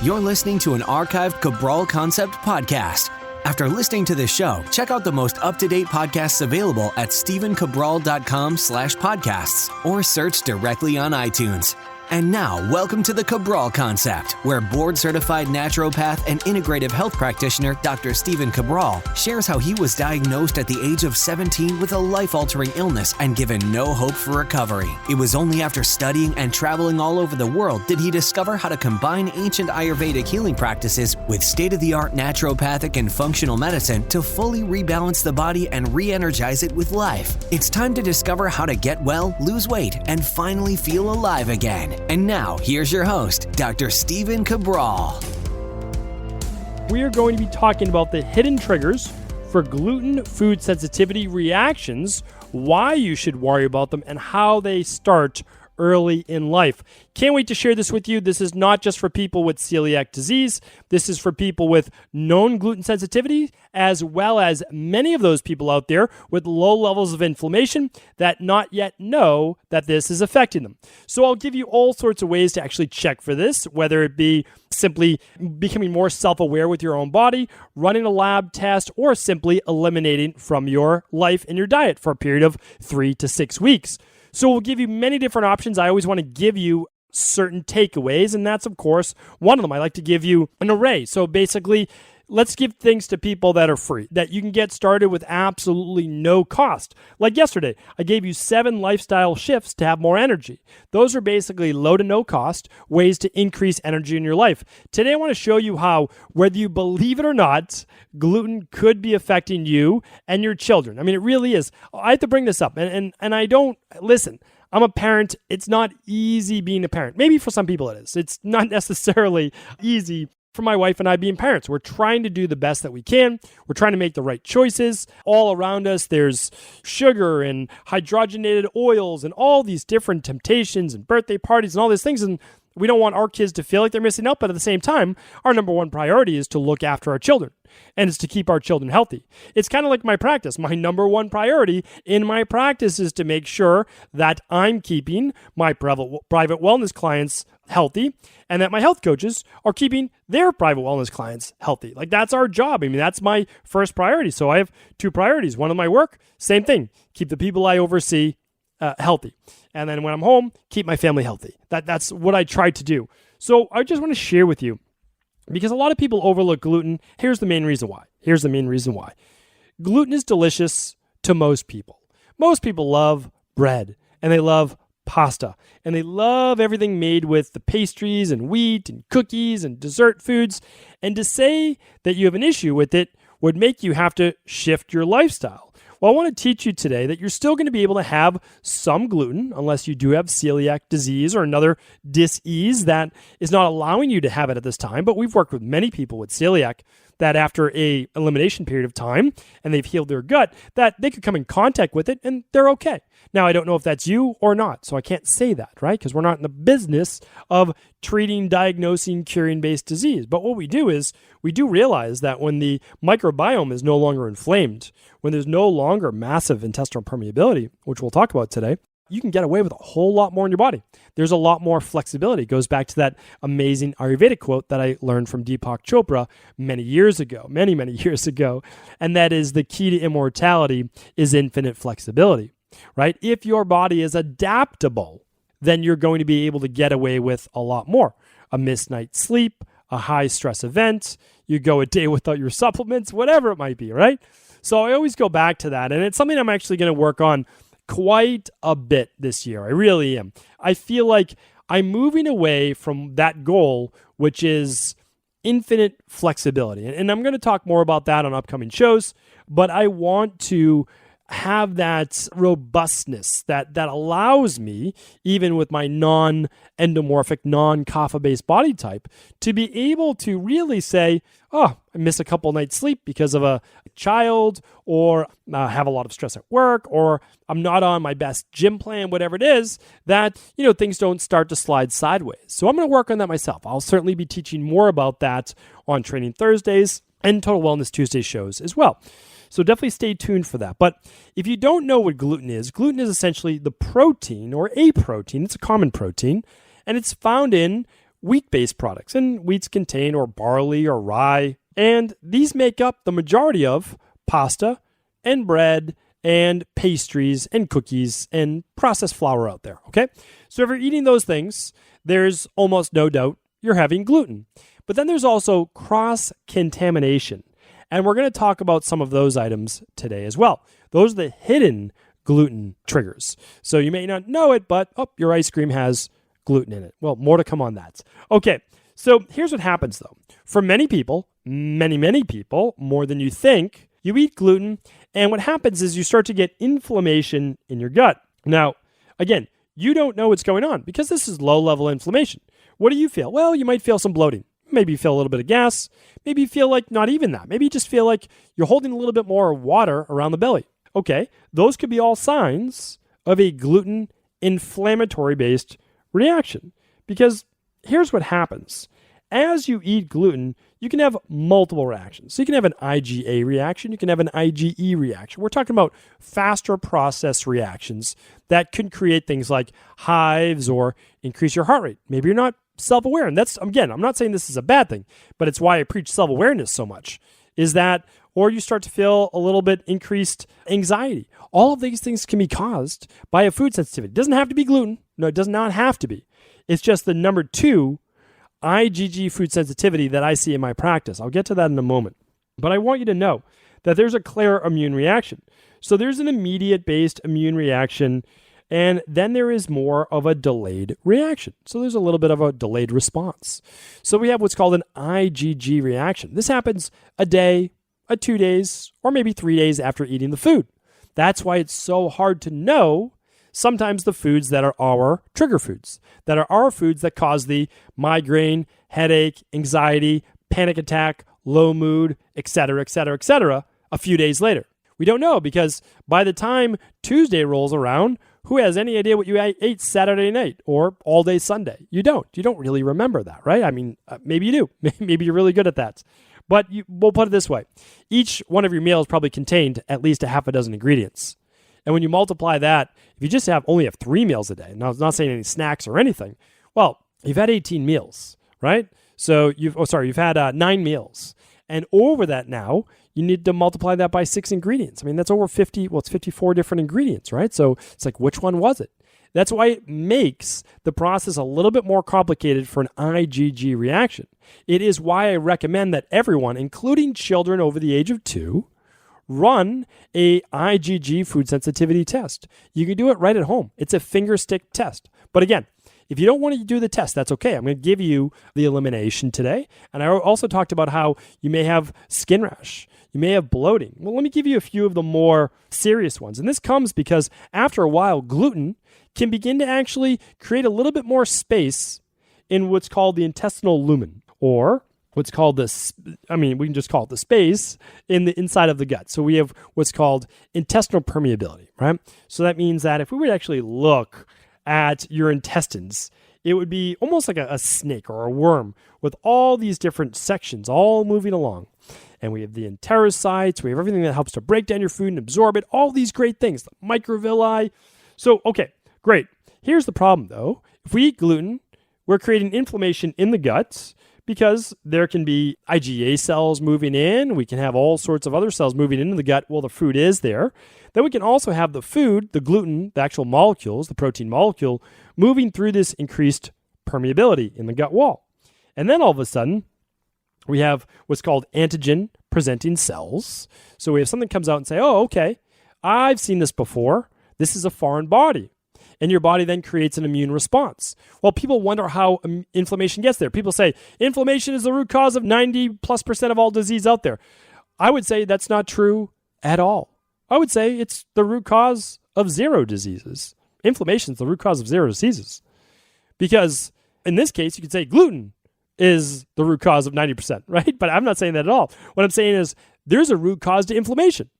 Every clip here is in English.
You're listening to an archived Cabral Concept podcast. After listening to this show, check out the most up-to-date podcasts available at stephencabral.com/podcasts or search directly on iTunes. And now, welcome to the Cabral Concept, where board-certified naturopath and integrative health practitioner Dr. Stephen Cabral shares how he was diagnosed at the age of 17 with a life-altering illness and given no hope for recovery. It was only after studying and traveling all over the world did he discover how to combine ancient Ayurvedic healing practices with state-of-the-art naturopathic and functional medicine to fully rebalance the body and re-energize it with life. It's time to discover how to get well, lose weight, and finally feel alive again. And now, here's your host, Dr. Stephen Cabral. We are going to be talking about the hidden triggers for gluten food sensitivity reactions, why you should worry about them, and how they start early in life. Can't wait to share this with you. This is not just for people with celiac disease. This is for people with known gluten sensitivity, as well as many of those people out there with low levels of inflammation that not yet know that this is affecting them. So I'll give you all sorts of ways to actually check for this, whether it be simply becoming more self-aware with your own body, running a lab test, or simply eliminating from your life and your diet for a period of 3 to 6 weeks. So we'll give you many different options. I always want to give you certain takeaways, and that's, of course, one of them. I like to give you an array. So basically, let's give things to people that are free, that you can get started with absolutely no cost. Like yesterday, I gave you 7 lifestyle shifts to have more energy. Those are basically low to no cost ways to increase energy in your life. Today, I want to show you how, whether you believe it or not, gluten could be affecting you and your children. I mean, it really is. I have to bring this up, and I don't, listen, I'm a parent. It's not easy being a parent. Maybe for some people it is. It's not necessarily easy for my wife and I being parents. We're trying to do the best that we can. We're trying to make the right choices. All around us, there's sugar and hydrogenated oils and all these different temptations and birthday parties and all these things. And we don't want our kids to feel like they're missing out. But at the same time, our number one priority is to look after our children. And it's to keep our children healthy. It's kind of like my practice. My number one priority in my practice is to make sure that I'm keeping my private wellness clients healthy and that my health coaches are keeping their private wellness clients healthy. Like, that's our job. I mean, that's my first priority. So I have 2 priorities. One of my work, same thing. Keep the people I oversee healthy. And then when I'm home, keep my family healthy. That's what I try to do. So I just want to share with you, because a lot of people overlook gluten. Here's the main reason why. Gluten is delicious to most people. Most people love bread, and they love pasta, and they love everything made with the pastries and wheat and cookies and dessert foods. And to say that you have an issue with it would make you have to shift your lifestyle. Well, I want to teach you today that you're still going to be able to have some gluten, unless you do have celiac disease or another dis-ease that is not allowing you to have it at this time. But we've worked with many people with celiac that after a elimination period of time and they've healed their gut, that they could come in contact with it and they're okay. Now, I don't know if that's you or not, so I can't say that, right? Because we're not in the business of treating, diagnosing, curing-based disease. But what we do is we do realize that when the microbiome is no longer inflamed, when there's no longer massive intestinal permeability, which we'll talk about today, you can get away with a whole lot more in your body. There's a lot more flexibility. It goes back to that amazing Ayurvedic quote that I learned from Deepak Chopra many years ago. And that is, the key to immortality is infinite flexibility, right? If your body is adaptable, then you're going to be able to get away with a lot more. A missed night's sleep, a high stress event, you go a day without your supplements, whatever it might be, right? So I always go back to that. And it's something I'm actually going to work on quite a bit this year. I really am. I feel like I'm moving away from that goal, which is infinite flexibility. And I'm going to talk more about that on upcoming shows, but I want to have that robustness that allows me, even with my non-endomorphic, non-kapha-based body type, to be able to really say, oh, I miss a couple nights sleep because of a child, or have a lot of stress at work, or I'm not on my best gym plan, whatever it is, that, things don't start to slide sideways. So I'm going to work on that myself. I'll certainly be teaching more about that on Training Thursdays and Total Wellness Tuesday shows as well. So definitely stay tuned for that. But if you don't know what gluten is essentially the protein, or a protein. It's a common protein, and it's found in wheat-based products, and wheats contain or barley or rye, and these make up the majority of pasta and bread and pastries and cookies and processed flour out there, okay? So if you're eating those things, there's almost no doubt you're having gluten. But then there's also cross-contamination, and we're going to talk about some of those items today as well. Those are the hidden gluten triggers. So you may not know it, but your ice cream has gluten in it. Well, more to come on that. Okay, so here's what happens though. For many people, many people, more than you think, you eat gluten, and what happens is you start to get inflammation in your gut. Now, again, you don't know what's going on because this is low-level inflammation. What do you feel? Well, you might feel some bloating. Maybe you feel a little bit of gas. Maybe you feel like not even that. Maybe you just feel like you're holding a little bit more water around the belly. Okay, those could be all signs of a gluten inflammatory-based reaction. Because here's what happens. As you eat gluten, you can have multiple reactions. So you can have an IgA reaction, you can have an IgE reaction. We're talking about faster process reactions that can create things like hives or increase your heart rate. Maybe you're not self-aware. And that's, again, I'm not saying this is a bad thing, but it's why I preach self-awareness so much, is that, or you start to feel a little bit increased anxiety. All of these things can be caused by a food sensitivity. It doesn't have to be gluten. No, it does not have to be. It's just the number 2 IgG food sensitivity that I see in my practice. I'll get to that in a moment. But I want you to know that there's a clear immune reaction. So there's an immediate-based immune reaction, and then there is more of a delayed reaction. So there's a little bit of a delayed response. So we have what's called an IgG reaction. This happens a day, 2 days, or maybe 3 days after eating the food. That's why it's so hard to know sometimes the foods that are our trigger foods, that are our foods that cause the migraine, headache, anxiety, panic attack, low mood, etc., a few days later. We don't know because by the time Tuesday rolls around, who has any idea what you ate Saturday night or all day Sunday? You don't. You don't really remember that, right? I mean, maybe you do. Maybe you're really good at that. But we'll put it this way. Each one of your meals probably contained at least a half a dozen ingredients. And when you multiply that, if you just only have 3 meals a day, now I'm not saying any snacks or anything, well, you've had 18 meals, right? So you've had 9 meals. And over that now, you need to multiply that by 6 ingredients. I mean, that's over 50, it's 54 different ingredients, right? So it's like, which one was it? That's why it makes the process a little bit more complicated for an IgG reaction. It is why I recommend that everyone, including children over the age of 2, run a IgG food sensitivity test. You can do it right at home. It's a finger stick test. But again, if you don't want to do the test, that's okay. I'm going to give you the elimination today. And I also talked about how you may have skin rash. You may have bloating. Well, let me give you a few of the more serious ones. And this comes because after a while, gluten can begin to actually create a little bit more space in what's called the intestinal lumen, or what's called we can just call it the space in the inside of the gut. So we have what's called intestinal permeability, right? So that means that if we were to actually look at your intestines, it would be almost like a snake or a worm with all these different sections all moving along. And we have the enterocytes, we have everything that helps to break down your food and absorb it, all these great things, the microvilli. So, okay, great. Here's the problem though. If we eat gluten, we're creating inflammation in the gut, because there can be IgA cells moving in. We can have all sorts of other cells moving into the gut while the food is there. Then we can also have the food, the gluten, the actual molecules, the protein molecule, moving through this increased permeability in the gut wall. And then all of a sudden, we have what's called antigen-presenting cells. So we have something comes out and say, oh, okay, I've seen this before. This is a foreign body. And your body then creates an immune response. Well, people wonder how inflammation gets there. People say inflammation is the root cause of 90+% of all disease out there. I would say that's not true at all. I would say it's the root cause of 0 diseases. Inflammation is the root cause of 0 diseases. Because in this case, you could say gluten is the root cause of 90%, right? But I'm not saying that at all. What I'm saying is there's a root cause to inflammation.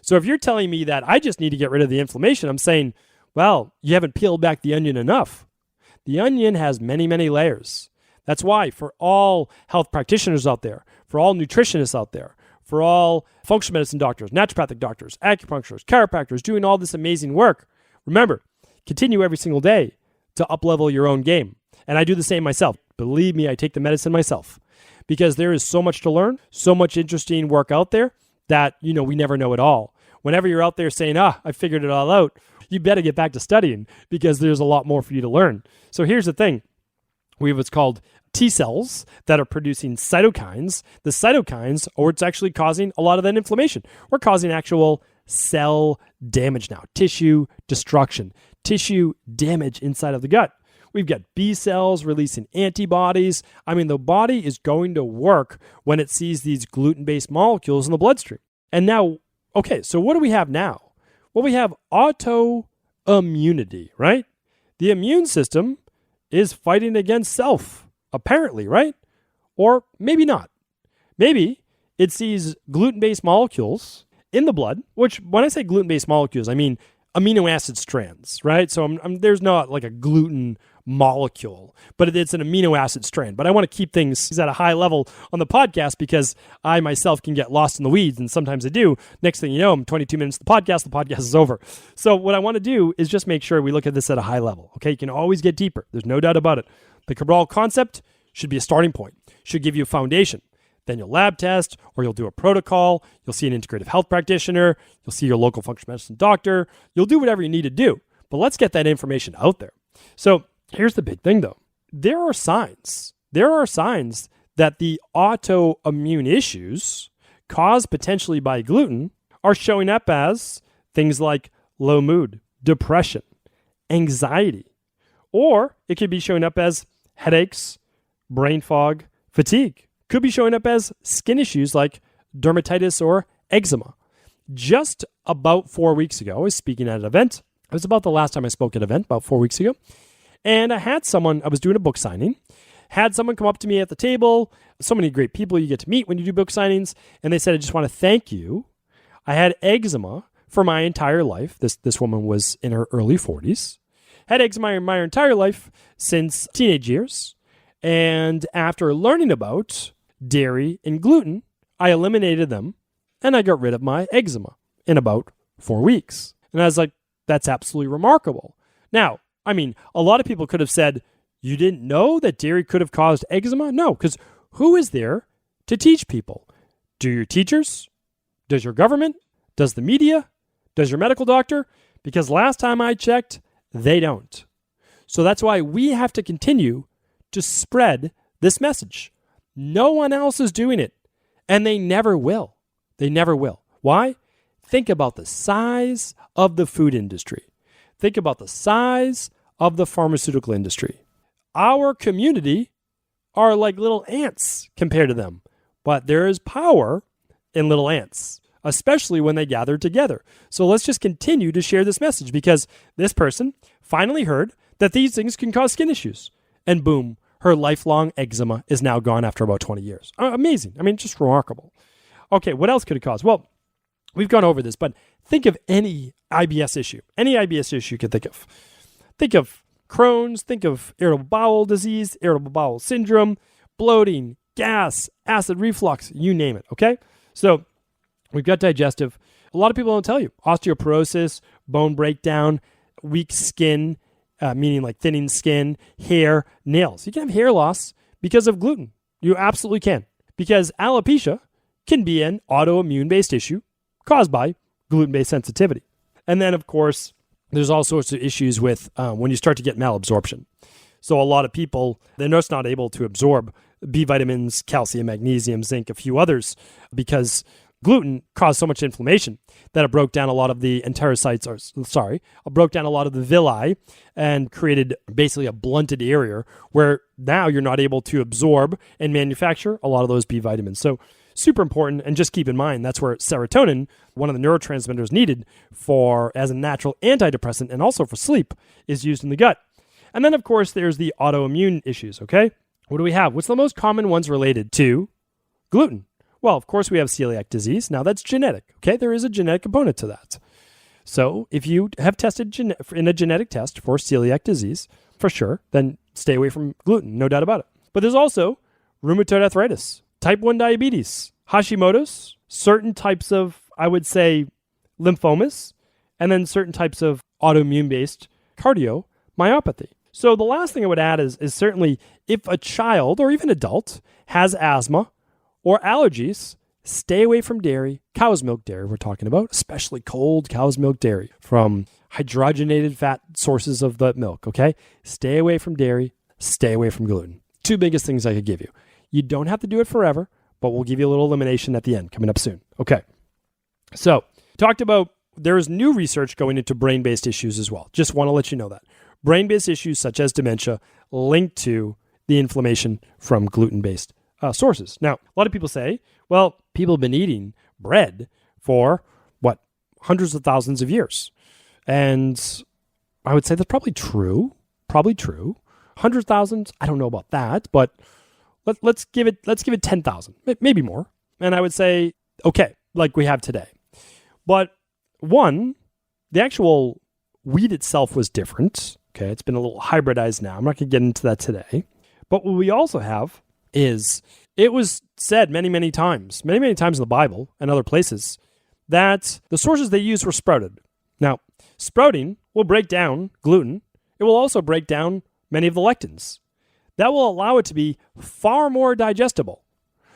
So if you're telling me that I just need to get rid of the inflammation, I'm saying, well, you haven't peeled back the onion enough. The onion has many, many layers. That's why for all health practitioners out there, for all nutritionists out there, for all functional medicine doctors, naturopathic doctors, acupuncturists, chiropractors doing all this amazing work, remember, continue every single day to up-level your own game. And I do the same myself. Believe me, I take the medicine myself because there is so much to learn, so much interesting work out there that, we never know it all. Whenever you're out there saying, I figured it all out, you better get back to studying because there's a lot more for you to learn. So here's the thing. We have what's called T cells that are producing cytokines. The cytokines are what's actually causing a lot of that inflammation. We're causing actual cell damage now, tissue destruction, tissue damage inside of the gut. We've got B cells releasing antibodies. The body is going to work when it sees these gluten-based molecules in the bloodstream. And now, okay, so what do we have now? Well, we have autoimmunity, right? The immune system is fighting against self, apparently, right? Or maybe not. Maybe it sees gluten-based molecules in the blood, which when I say gluten-based molecules, I mean amino acid strands, right? So there's not like a gluten molecule, but it's an amino acid strand. But I want to keep things at a high level on the podcast because I myself can get lost in the weeds, and sometimes I do. Next thing you know, I'm 22 minutes to the podcast is over. So what I want to do is just make sure we look at this at a high level, okay? You can always get deeper. There's no doubt about it. The Cabral concept should be a starting point, should give you a foundation. Then you'll lab test, or you'll do a protocol. You'll see an integrative health practitioner. You'll see your local functional medicine doctor. You'll do whatever you need to do. But let's get that information out there. So here's the big thing, though. There are signs. There are signs that the autoimmune issues caused potentially by gluten are showing up as things like low mood, depression, anxiety, or it could be showing up as headaches, brain fog, fatigue. Could be showing up as skin issues like dermatitis or eczema. Just about 4 weeks ago, I was speaking at an event. It was about the last time I spoke at an event, about 4 weeks ago. And I was doing a book signing, had someone come up to me at the table. So many great people you get to meet when you do book signings. And they said, I just want to thank you. I had eczema for my entire life. This woman was in her early 40s. Had eczema in my entire life since teenage years. And after learning about dairy and gluten, I eliminated them and I got rid of my eczema in about 4 weeks. And I was like, that's absolutely remarkable. Now, a lot of people could have said, you didn't know that dairy could have caused eczema? No, because who is there to teach people? Do your teachers? Does your government? Does the media? Does your medical doctor? Because last time I checked, they don't. So that's why we have to continue to spread this message. No one else is doing it, and they never will. They never will. Why? Think about the size of the food industry. Think about the size of the pharmaceutical industry. Our community are like little ants compared to them, but there is power in little ants, especially when they gather together. So let's just continue to share this message because this person finally heard that these things can cause skin issues, and boom, her lifelong eczema is now gone after about 20 years. Amazing. Just remarkable. Okay, what else could it cause? Well, we've gone over this, but think of any IBS issue. Any IBS issue you could think of. Think of Crohn's, think of irritable bowel disease, irritable bowel syndrome, bloating, gas, acid reflux, you name it, okay? So we've got digestive. A lot of people don't tell you. Osteoporosis, bone breakdown, weak skin, meaning like thinning skin, hair, nails. You can have hair loss because of gluten. You absolutely can. Because alopecia can be an autoimmune-based issue caused by gluten-based sensitivity. And then, of course, there's all sorts of issues with when you start to get malabsorption. So a lot of people, they're just not able to absorb B vitamins, calcium, magnesium, zinc, a few others, because gluten caused so much inflammation that it broke down a lot of the broke down a lot of the villi and created basically a blunted area where now you're not able to absorb and manufacture a lot of those B vitamins. So super important, and just keep in mind that's where serotonin, one of the neurotransmitters needed as a natural antidepressant and also for sleep, is used in the gut. And then, of course, there's the autoimmune issues, okay? What do we have? What's the most common ones related to gluten? Well, of course, we have celiac disease. Now, that's genetic, okay? There is a genetic component to that. So if you have tested in a genetic test for celiac disease, for sure, then stay away from gluten, no doubt about it. But there's also rheumatoid arthritis, type 1 diabetes, Hashimoto's, certain types of, I would say, lymphomas, and then certain types of autoimmune-based cardiomyopathy. So the last thing I would add is certainly if a child or even adult has asthma or allergies, stay away from dairy, cow's milk dairy we're talking about, especially cold cow's milk dairy from hydrogenated fat sources of the milk, okay? Stay away from dairy, stay away from gluten. Two biggest things I could give you. You don't have to do it forever, but we'll give you a little elimination at the end coming up soon. Okay. So talked about there's new research going into brain-based issues as well. Just want to let you know that. Brain-based issues such as dementia linked to the inflammation from gluten-based sources. Now, a lot of people say, well, people have been eating bread for, hundreds of thousands of years. And I would say that's probably true. 100,000, I don't know about that, but let's give it 10,000, maybe more. And I would say, okay, like we have today. But one, the actual wheat itself was different. Okay, it's been a little hybridized now. I'm not going to get into that today. But what we also have is it was said many times in the Bible and other places that the sources they used were sprouted. Now, sprouting will break down gluten. It will also break down many of the lectins. That will allow it to be far more digestible.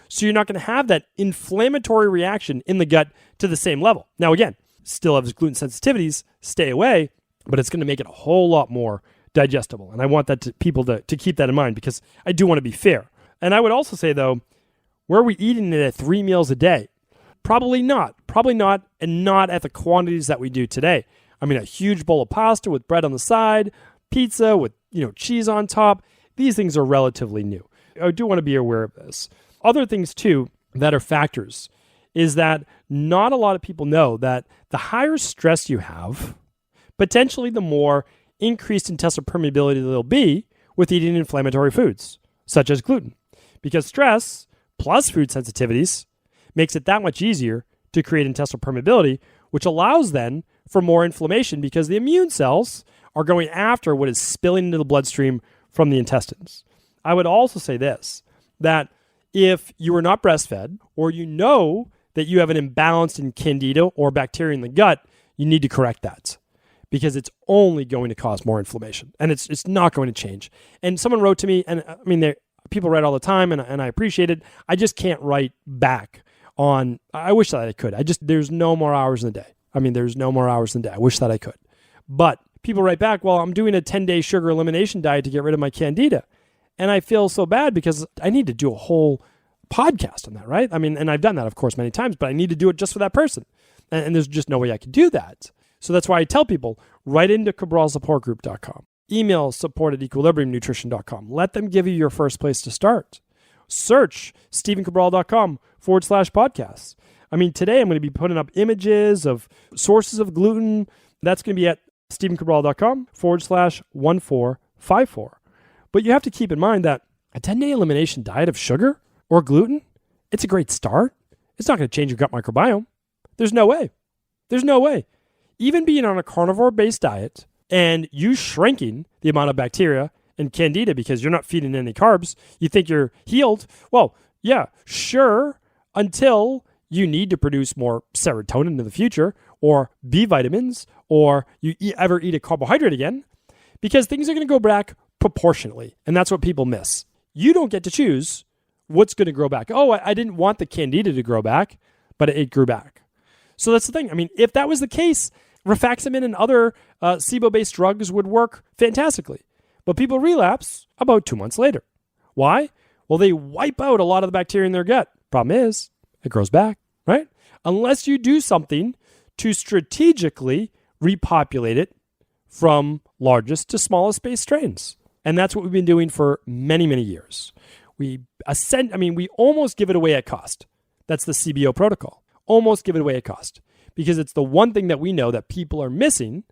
So you're not going to have that inflammatory reaction in the gut to the same level. Now, again, still have gluten sensitivities, stay away, but it's going to make it a whole lot more digestible. And I want that people to keep that in mind because I do want to be fair. And I would also say, though, were we eating it at 3 meals a day? Probably not, and not at the quantities that we do today. I mean, a huge bowl of pasta with bread on the side, pizza with, cheese on top. These things are relatively new. I do want to be aware of this. Other things, too, that are factors is that not a lot of people know that the higher stress you have, potentially the more increased intestinal permeability there'll be with eating inflammatory foods, such as gluten. Because stress plus food sensitivities makes it that much easier to create intestinal permeability, which allows then for more inflammation because the immune cells are going after what is spilling into the bloodstream from the intestines. I would also say this, that if you are not breastfed or you know that you have an imbalance in candida or bacteria in the gut, you need to correct that because it's only going to cause more inflammation and it's not going to change. And someone wrote to me, and I mean, people write all the time and I appreciate it. I just can't write back on, I wish that I could. There's no more hours in the day. There's no more hours in the day. I wish that I could. But people write back, well, I'm doing a 10-day sugar elimination diet to get rid of my candida. And I feel so bad because I need to do a whole podcast on that, right? And I've done that, of course, many times, but I need to do it just for that person. And there's just no way I could do that. So that's why I tell people, write into cabralsupportgroup.com. Email support@equilibriumnutrition.com. Let them give you your first place to start. Search stephencabral.com/podcasts. Today I'm going to be putting up images of sources of gluten. That's going to be at stephencabral.com/1454. But you have to keep in mind that a 10-day elimination diet of sugar or gluten, it's a great start. It's not going to change your gut microbiome. There's no way. Even being on a carnivore-based diet and you shrinking the amount of bacteria and candida because you're not feeding any carbs, you think you're healed. Well, yeah, sure, until you need to produce more serotonin in the future or B vitamins or you ever eat a carbohydrate again, because things are going to go back proportionately. And that's what people miss. You don't get to choose what's going to grow back. Oh, I didn't want the candida to grow back, but it grew back. So that's the thing. If that was the case, rifaximin and other SIBO-based drugs would work fantastically. But people relapse about 2 months later. Why? Well, they wipe out a lot of the bacteria in their gut. Problem is, it grows back, right? Unless you do something to strategically repopulate it from largest to smallest base strains. And that's what we've been doing for many, many years. We almost give it away at cost. That's the CBO protocol. Almost give it away at cost because it's the one thing that we know that people are missing.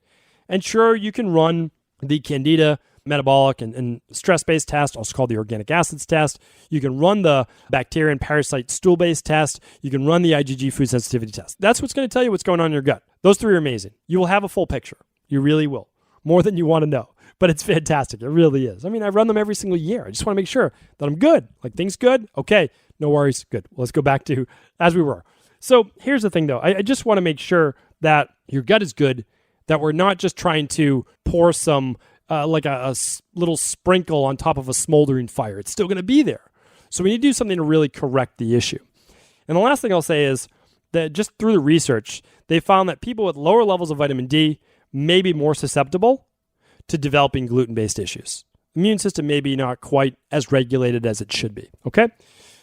And sure, you can run the candida metabolic and stress-based test, also called the organic acids test. You can run the bacteria and parasite stool-based test. You can run the IgG food sensitivity test. That's what's going to tell you what's going on in your gut. Those three are amazing. You will have a full picture. You really will. More than you want to know. But it's fantastic. It really is. I run them every single year. I just want to make sure that I'm good. Like, things good? Okay. No worries. Good. Well, let's go back to as we were. So here's the thing, though. I just want to make sure that your gut is good, that we're not just trying to pour some little sprinkle on top of a smoldering fire. It's still going to be there. So we need to do something to really correct the issue. And the last thing I'll say is that just through the research, they found that people with lower levels of vitamin D may be more susceptible to developing gluten-based issues. Immune system may be not quite as regulated as it should be, okay?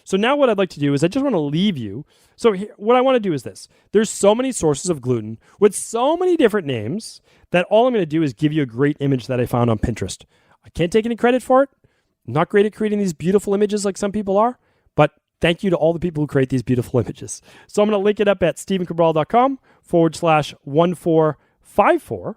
So now what I'd like to do is I just want to leave you. So what I want to do is this. There's so many sources of gluten with so many different names that all I'm going to do is give you a great image that I found on Pinterest. I can't take any credit for it. I'm not great at creating these beautiful images like some people are, but thank you to all the people who create these beautiful images. So I'm going to link it up at stephencabral.com/1454.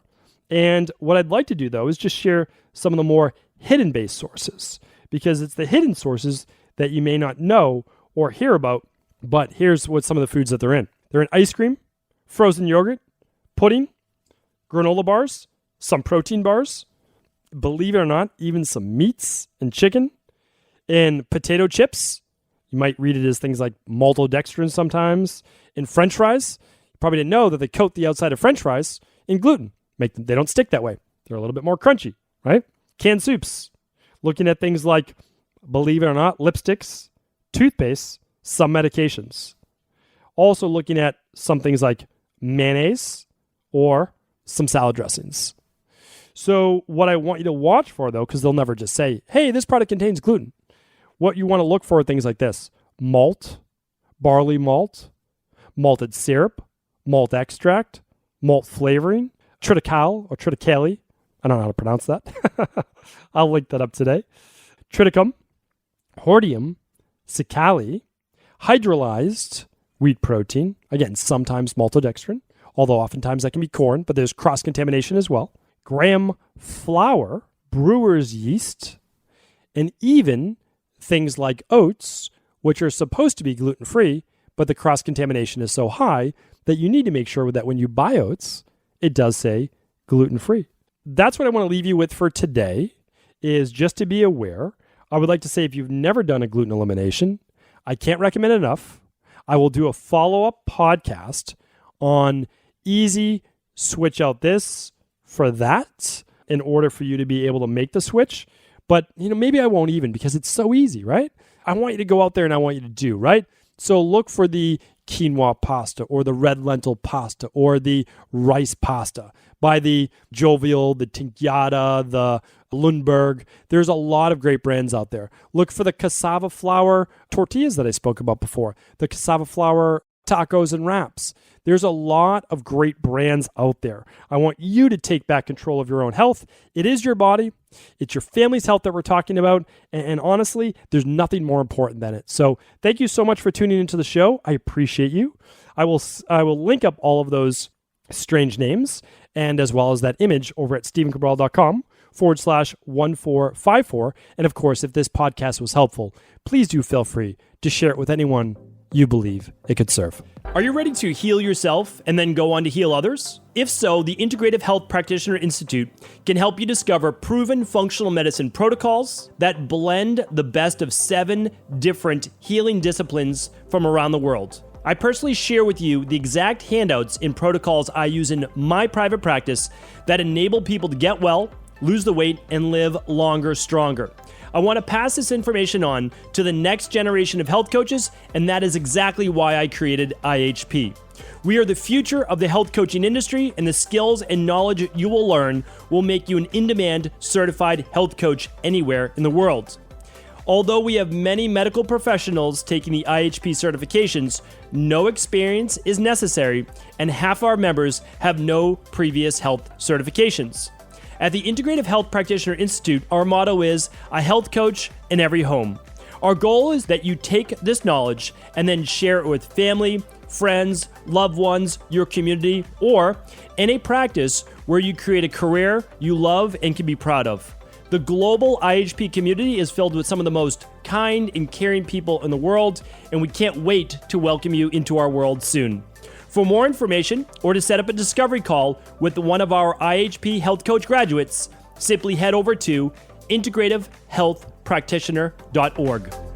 And what I'd like to do, though, is just share some of the more hidden-based sources, because it's the hidden sources that you may not know or hear about, but here's what some of the foods that they're in. They're in ice cream, frozen yogurt, pudding, granola bars, some protein bars, believe it or not, even some meats and chicken, and potato chips. You might read it as things like maltodextrin sometimes. In French fries, you probably didn't know that they coat the outside of French fries in gluten. They don't stick that way. They're a little bit more crunchy, right? Canned soups. Looking at things like, believe it or not, lipsticks, toothpaste, some medications. Also looking at some things like mayonnaise or some salad dressings. So what I want you to watch for, though, because they'll never just say, hey, this product contains gluten. What you want to look for are things like this: malt, barley malt, malted syrup, malt extract, malt flavoring, triticale or triticale. I don't know how to pronounce that. I'll link that up today. Triticum, hordeum, cicali, hydrolyzed wheat protein. Again, sometimes maltodextrin, although oftentimes that can be corn, but there's cross-contamination as well. Graham flour, brewer's yeast, and even things like oats, which are supposed to be gluten-free, but the cross-contamination is so high that you need to make sure that when you buy oats, it does say gluten-free. That's what I want to leave you with for today, is just to be aware. I would like to say, if you've never done a gluten elimination, I can't recommend it enough. I will do a follow-up podcast on easy switch out this for that in order for you to be able to make the switch. But, maybe I won't even, because it's so easy, right? I want you to go out there and I want you to do, right? So look for the quinoa pasta or the red lentil pasta or the rice pasta by the Jovial, the Tinkyada, the Lundberg. There's a lot of great brands out there. Look for the cassava flour tortillas that I spoke about before, the cassava flour tacos and wraps. There's a lot of great brands out there. I want you to take back control of your own health. It is your body. It's your family's health that we're talking about. And honestly, there's nothing more important than it. So thank you so much for tuning into the show. I appreciate you. I will link up all of those strange names and as well as that image over at stephencabral.com/1454. And of course, if this podcast was helpful, please do feel free to share it with anyone you believe it could serve. Are you ready to heal yourself and then go on to heal others? If so, the Integrative Health Practitioner Institute can help you discover proven functional medicine protocols that blend the best of 7 different healing disciplines from around the world. I personally share with you the exact handouts and protocols I use in my private practice that enable people to get well, lose the weight, and live longer, stronger. I want to pass this information on to the next generation of health coaches, and that is exactly why I created IHP. We are the future of the health coaching industry, and the skills and knowledge you will learn will make you an in-demand certified health coach anywhere in the world. Although we have many medical professionals taking the IHP certifications, no experience is necessary, and half our members have no previous health certifications. At the Integrative Health Practitioner Institute, our motto is a health coach in every home. Our goal is that you take this knowledge and then share it with family, friends, loved ones, your community, or in a practice where you create a career you love and can be proud of. The global IHP community is filled with some of the most kind and caring people in the world, and we can't wait to welcome you into our world soon. For more information or to set up a discovery call with one of our IHP Health Coach graduates, simply head over to integrativehealthpractitioner.org.